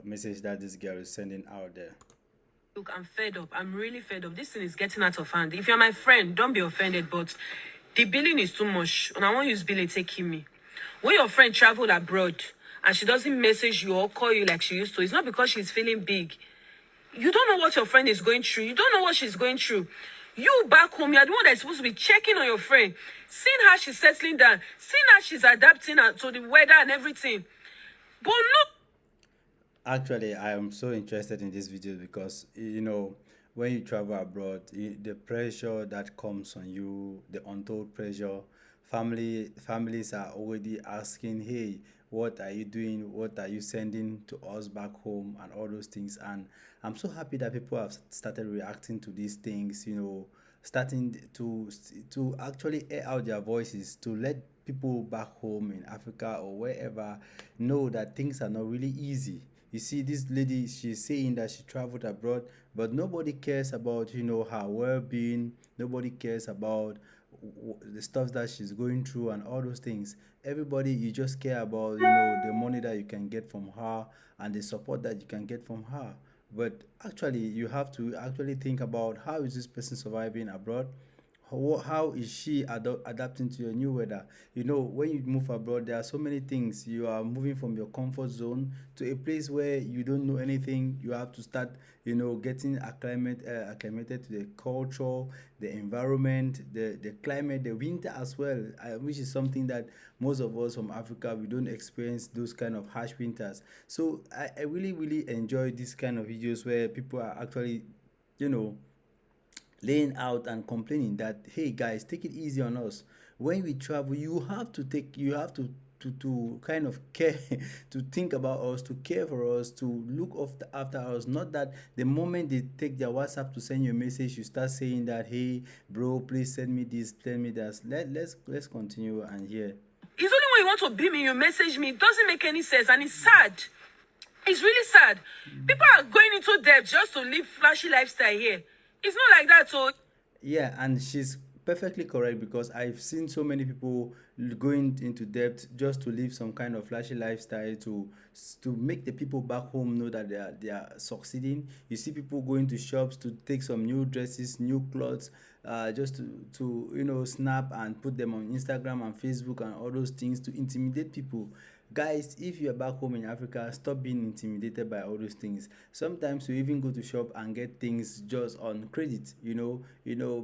message that this girl is sending out there. Look, I'm fed up. I'm really fed up. This thing is getting out of hand. If you're my friend, don't be offended, but the billing is too much. And I want to use billing taking me. When your friend traveled abroad and she doesn't message you or call you like she used to, it's not because she's feeling big. You don't know what your friend is going through. You don't know what she's going through. You back home, you're the one that's supposed to be checking on your friend, seeing how she's settling down, seeing how she's adapting to the weather and everything. But no. Actually, I am so interested in this video because when you travel abroad, the pressure that comes on you, the untold pressure, families are already asking, hey, what are you doing? What are you sending to us back home and all those things. And I'm so happy that people have started reacting to these things, starting to actually air out their voices to let people back home in Africa or wherever know that things are not really easy. You see, this lady, she's saying that she traveled abroad, but nobody cares about, her well-being. Nobody cares about the stuff that she's going through and all those things. Everybody, you just care about, the money that you can get from her and the support that you can get from her. But actually, you have to actually think about how is this person surviving abroad? How is she adapting to your new weather? When you move abroad, there are so many things. You are moving from your comfort zone to a place where you don't know anything. You have to start, getting acclimated to the culture, the environment, the climate, the winter as well, which is something that most of us from Africa, we don't experience those kind of harsh winters. So I really, really enjoy this kind of videos where people are actually, you know, laying out and complaining that, hey guys, take it easy on us. When we travel, you have to kind of care, to think about us, to care for us, to look after us. Not that the moment they take their WhatsApp to send you a message, you start saying that, hey bro, please send me this, send me that. Let's continue and hear. It's only when you want to beat me, you message me. It doesn't make any sense, and it's sad. It's really sad. People are going into debt just to live flashy lifestyle here. It's not like that, so. Yeah, and she's perfectly correct because I've seen so many people going into debt just to live some kind of flashy lifestyle to make the people back home know that they are succeeding. You see people going to shops to take some new dresses, new clothes, just to snap and put them on Instagram and Facebook and all those things to intimidate people. Guys, if you're back home in Africa, stop being intimidated by all those things. Sometimes you even go to shop and get things just on credit.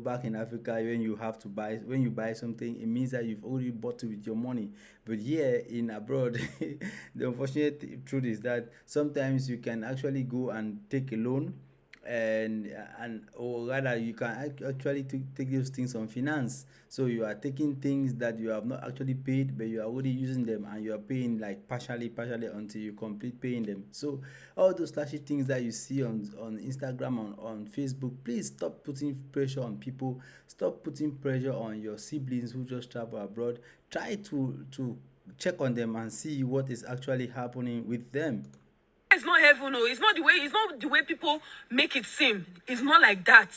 Back in Africa, when you buy something, it means that you've already bought it with your money. But here in abroad, the unfortunate truth is that sometimes you can actually go and take a loan, and or rather you can actually take those things on finance. So you are taking things that you have not actually paid, but you are already using them, and you are paying like partially until you complete paying them. So all those flashy things that you see on Instagram, on Facebook, please stop putting pressure on people. Stop putting pressure on your siblings who just travel abroad. Try to check on them and see what is actually happening with them. It's not heaven, no. It's not the way people make it seem. It's not like that.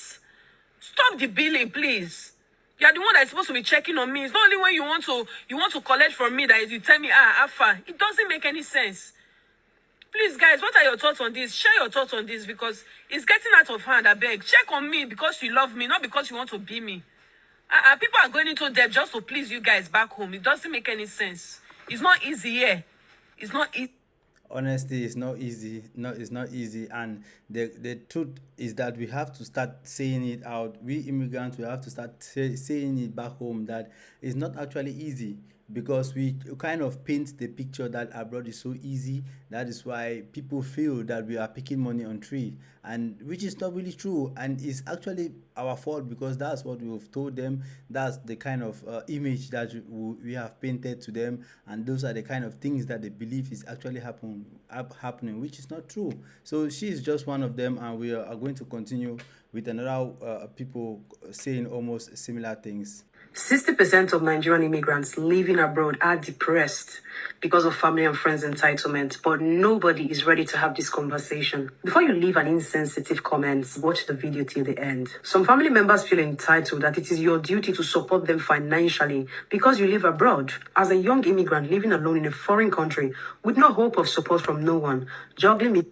Stop the billing, please. You're the one that's supposed to be checking on me. It's not only when you want to collect from me that you tell me, Alpha. It doesn't make any sense. Please, guys, what are your thoughts on this? Share your thoughts on this because it's getting out of hand. I beg. Check on me because you love me, not because you want to be me. People are going into debt just to please you guys back home. It doesn't make any sense. It's not easy here. It's not easy. Honestly, it's not easy. No, it's not easy. And the truth is that we have to start saying it out. We immigrants, we have to start saying it back home that it's not actually easy, because we kind of paint the picture that abroad is so easy. That is why people feel that we are picking money on tree, and which is not really true, and it's actually our fault because that's what we've told them. That's the kind of image that we have painted to them, and those are the kind of things that they believe is actually happening, which is not true. So she is just one of them, and we are going to continue with another people saying almost similar things. 60% of Nigerian immigrants living abroad are depressed because of family and friends entitlement, but nobody is ready to have this conversation. Before you leave an insensitive comment, watch the video till the end. Some family members feel entitled that it is your duty to support them financially because you live abroad. As a young immigrant living alone in a foreign country with no hope of support from no one, juggling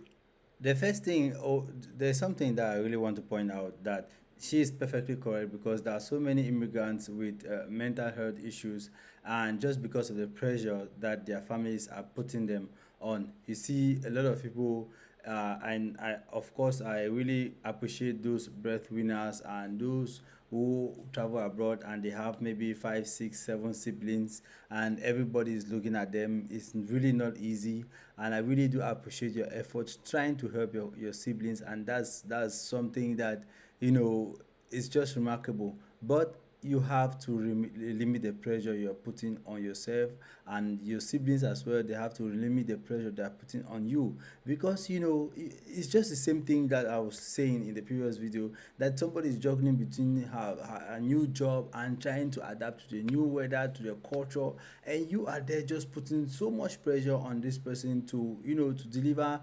The first thing, oh, there's something that I really want to point out, that she is perfectly correct, because there are so many immigrants with mental health issues, and just because of the pressure that their families are putting them on. You see, a lot of people, and of course, I really appreciate those breadwinners and those who travel abroad and they have maybe five, six, seven siblings, and everybody is looking at them. It's really not easy, and I really do appreciate your efforts trying to help your siblings, and that's something that, you know, is just remarkable. But you have to limit the pressure you're putting on yourself, and your siblings as well. They have to limit the pressure they're putting on you, because you know it's just the same thing that I was saying in the previous video, that somebody is juggling between a new job and trying to adapt to the new weather, to the culture, and you are there just putting so much pressure on this person to, you know, to deliver,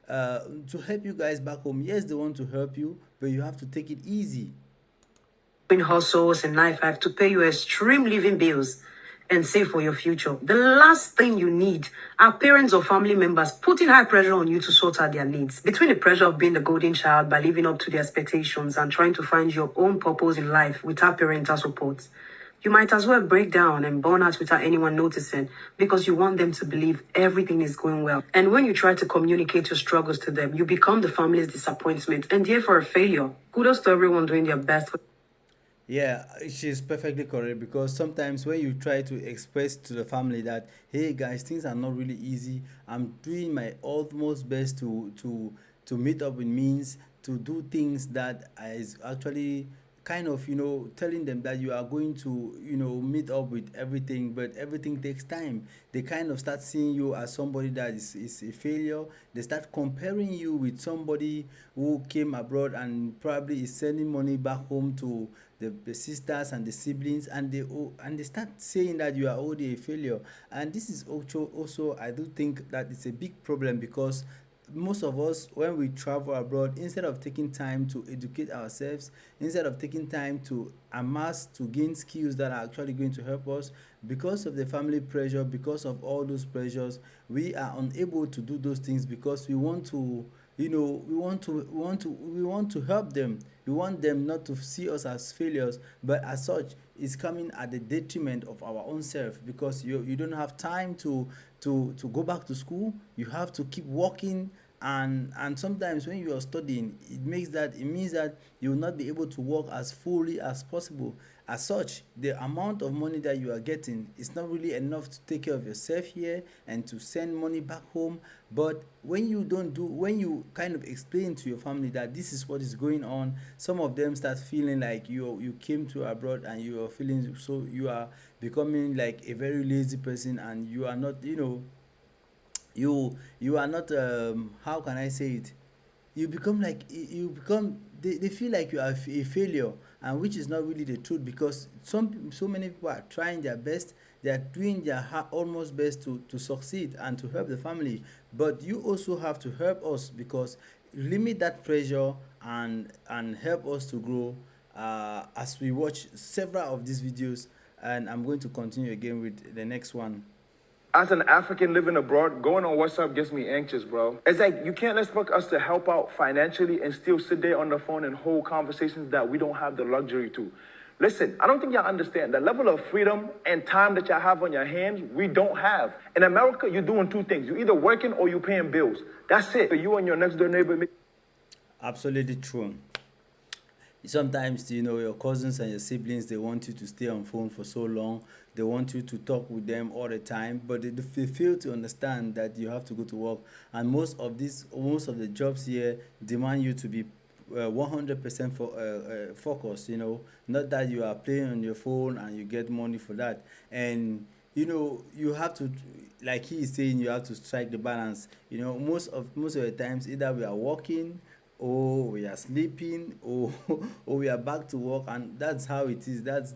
to help you guys back home. Yes, they want to help you, but you have to take it easy. Doing hustles and 9 5 to pay your extreme living bills and save for your future. The last thing you need are parents or family members putting high pressure on you to sort out their needs. Between the pressure of being the golden child by living up to their expectations and trying to find your own purpose in life without parental support, you might as well break down and burn out without anyone noticing, because you want them to believe everything is going well. And when you try to communicate your struggles to them, you become the family's disappointment and therefore a failure. Kudos to everyone doing their best. Yeah, she's perfectly correct, because sometimes when you try to express to the family that, hey guys, things are not really easy. I'm doing my utmost best to meet up with means, to do things that is actually kind of, you know, telling them that you are going to, you know, meet up with everything, but everything takes time. They kind of start seeing you as somebody that is a failure. They start comparing you with somebody who came abroad and probably is sending money back home to the sisters and the siblings, and they start saying that you are already a failure. And this is also I do think that it's a big problem, because most of us, when we travel abroad, instead of taking time to educate ourselves, instead of taking time to amass, to gain skills that are actually going to help us, because of the family pressure, because of all those pressures, we are unable to do those things, because we want to, you know, we want to help them. We want them not to see us as failures, but as such, it's coming at the detriment of our own self, because you don't have time to go back to school. You have to keep working, and sometimes when you are studying, it means that you will not be able to work as fully as possible. As such, the amount of money that you are getting is not really enough to take care of yourself here and to send money back home. But when you kind of explain to your family that this is what is going on, some of them start feeling like you came to abroad and you are feeling, so you are becoming like a very lazy person, and you are not, you know, you are not, how can I say it, you become like you become, they feel like you are a failure, and which is not really the truth, because so many people are trying their best. They are doing their almost best to succeed and to help the family. But you also have to help us, because limit that pressure and help us to grow, as we watch several of these videos. And I'm going to continue again with the next one. As an African living abroad, going on WhatsApp gets me anxious, bro. It's like you can't expect us to help out financially and still sit there on the phone and hold conversations that we don't have the luxury to. Listen, I don't think y'all understand the level of freedom and time that y'all have on your hands, we don't have. In America, you're doing two things. You're either working or you're paying bills. That's it. You and your next door neighbor. Absolutely true. Sometimes, you know, your cousins and your siblings, they want you to stay on phone for so long. They want you to talk with them all the time, but they fail to understand that you have to go to work. And most of the jobs here demand you to be 100% for focused, you know, not that you are playing on your phone and you get money for that. And you know, you have to, like he is saying, you have to strike the balance. You know, most of the times, either we are working, or we are sleeping, or or we are back to work, and that's how it is. That's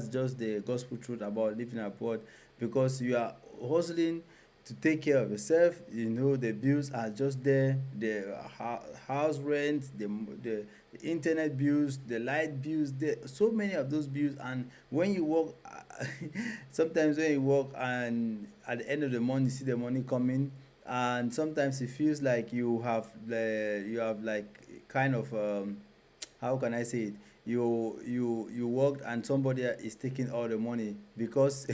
just the gospel truth about living abroad, because you are hustling to take care of yourself. You know, the bills are just there, the house rent, the internet bills, the light bills, so many of those bills. And when you work, sometimes when you work and at the end of the month you see the money coming, and sometimes it feels like you have like kind of how can I say it? You worked and somebody is taking all the money because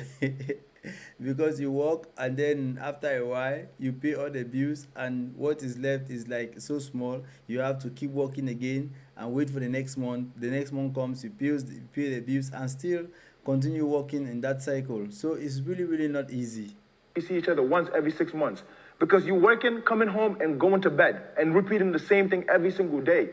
because you work, and then after a while you pay all the bills, and what is left is like so small. You have to keep working again and wait for the next month. The next month comes, you pay the bills and still continue working in that cycle. So it's really not easy. We see each other once every 6 months because you're working, coming home, and going to bed and repeating the same thing every single day.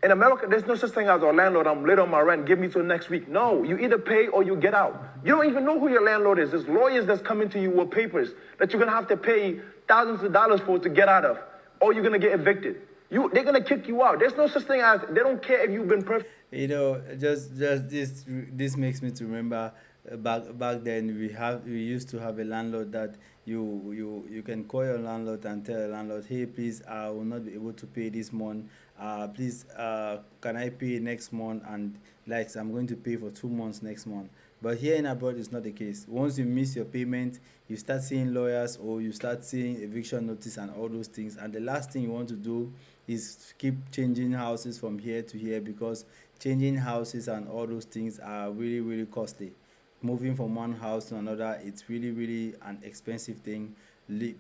In America, there's no such thing as a landlord. I'm late on my rent. Give me till next week. No, you either pay or you get out. You don't even know who your landlord is. There's lawyers that's coming to you with papers that you're gonna have to pay thousands of dollars for to get out of, or you're gonna get evicted. They're gonna kick you out. There's no such thing as they don't care if you've been perfect. You know, just this makes me to remember back then we used to have a landlord that you can call your landlord and tell the landlord, hey, please, I will not be able to pay this month. Please, can I pay next month? And like, I'm going to pay for 2 months next month. But here in abroad, it's not the case. Once you miss your payment, you start seeing lawyers, or you start seeing eviction notice and all those things. And the last thing you want to do is keep changing houses from here to here, because changing houses and all those things are really costly. Moving from one house to another, it's really an expensive thing.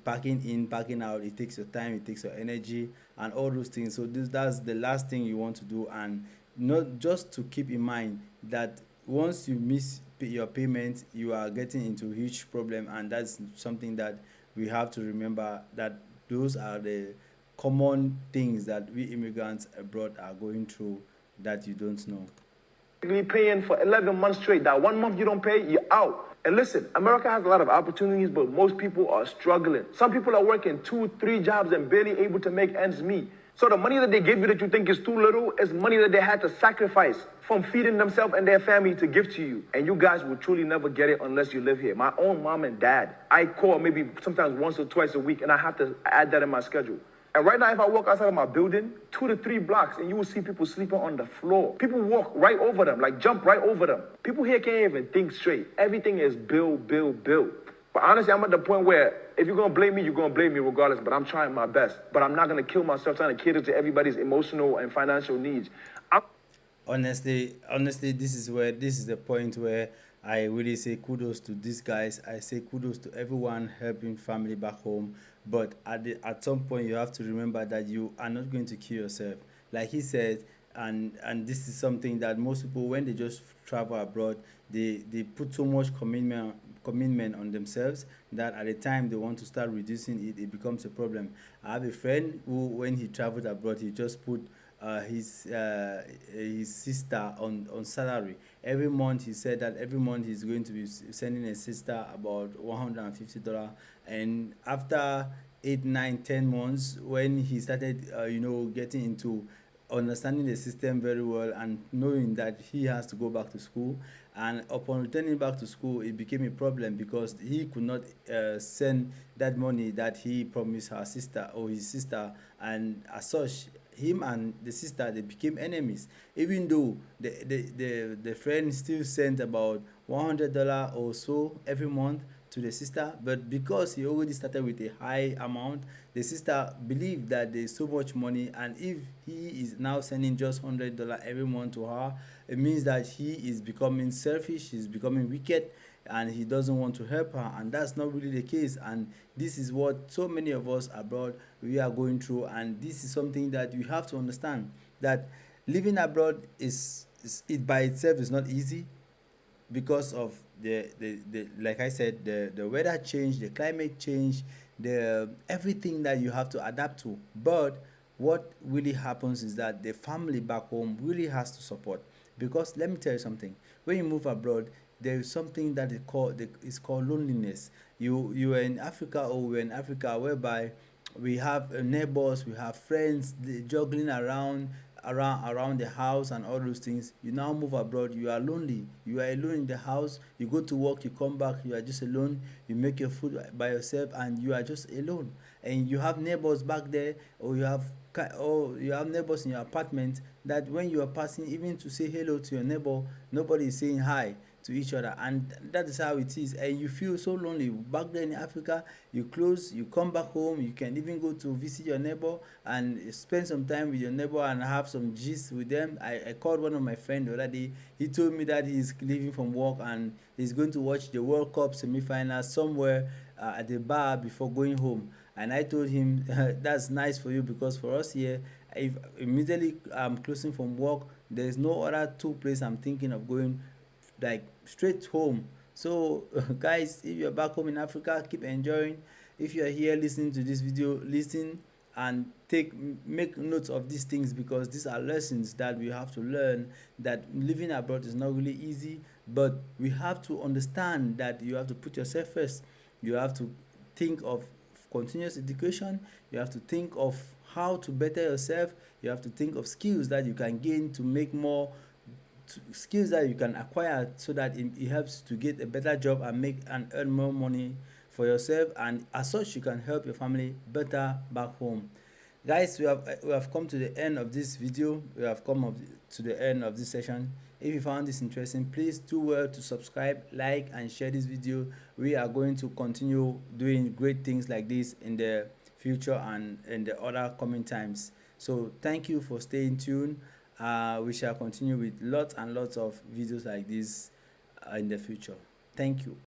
Packing in, packing out, it takes your time, it takes your energy, and all those things. So that's the last thing you want to do. And not just to keep in mind that once you miss your payment, you are getting into huge problem, and that's something that we have to remember, that those are the common things that we immigrants abroad are going through that you don't know. Paying for 11 months straight. That 1 month you don't pay, you're out. And listen, America has a lot of opportunities, but most people are struggling. Some people are working 2, 3 jobs and barely able to make ends meet. So the money that they give you that you think is too little is money that they had to sacrifice from feeding themselves and their family to give to you. And you guys will truly never get it unless you live here. My own mom and dad, I call maybe sometimes once or twice a week, and I have to add that in my schedule. And right now, if I walk outside of my building, 2 to 3 blocks, and you will see people sleeping on the floor. People walk right over them, like jump right over them. People here can't even think straight. Everything is bill. But honestly, I'm at the point where if you're gonna blame me, you're gonna blame me regardless. But I'm trying my best. But I'm not gonna kill myself trying to cater to everybody's emotional and financial needs. Honestly, this is the point where I really say kudos to these guys. I say kudos to everyone helping family back home. But at some point, you have to remember that you are not going to kill yourself, like he said. And this is something that most people, when they just travel abroad, they put so much commitment on themselves, that at the time they want to start reducing it, it becomes a problem. I have a friend who, when he traveled abroad, he just put his sister on salary. Every month he said that every month he's going to be sending his sister about $150. And after 8, 9, 10 months, when he started getting into understanding the system very well, and knowing that he has to go back to school, and upon returning back to school, it became a problem because he could not send that money that he promised her sister or his sister. And as such, him and the sister, they became enemies, even though the friend still sent about $100 or so every month to the sister. But because he already started with a high amount, the sister believed that there's so much money, and if he is now sending just $100 every month to her, it means that he is becoming selfish, he's becoming wicked, and he doesn't want to help her. And that's not really the case. And this is what so many of us abroad we are going through. And this is something that you have to understand, that living abroad is it by itself is not easy, because of the like I said, the weather change, the climate change, the everything that you have to adapt to. But what really happens is that the family back home really has to support, because let me tell you something, when you move abroad, there is something that is called loneliness. You are in Africa, or we're in Africa, whereby we have neighbors, we have friends, juggling around the house and all those things. You now move abroad, you are lonely, you are alone in the house. You go to work, you come back, you are just alone. You make your food by yourself, and you are just alone. And you have neighbors back there, or you have neighbors in your apartment, that when you are passing, even to say hello to your neighbor, nobody is saying hi to each other, and that is how it is. And you feel so lonely back there in Africa. You close, you come back home, you can even go to visit your neighbor and spend some time with your neighbor and have some gist with them. I called one of my friends the other day. He told me that he's leaving from work and he's going to watch the World Cup semi-finals somewhere at the bar before going home. And I told him, that's nice for you, because for us here, if immediately I'm closing from work, there's no other two place I'm thinking of going, like straight home. So guys, if you're back home in Africa, keep enjoying. If you're here listening to this video, listen and make notes of these things, because these are lessons that we have to learn. That living abroad is not really easy, but we have to understand that you have to put yourself first. You have to think of continuous education. You have to think of how to better yourself. You have to think of skills that you can gain to make more, skills that you can acquire, so that it helps to get a better job and make and earn more money for yourself, and as such you can help your family better back home. Guys, we have come to the end of this video. We have come up to the end of this session. If you found this interesting, please do well to subscribe, like and share this video. We are going to continue doing great things like this in the future and in the other coming times. So thank you for staying tuned. We shall continue with lots and lots of videos like this in the future. Thank you.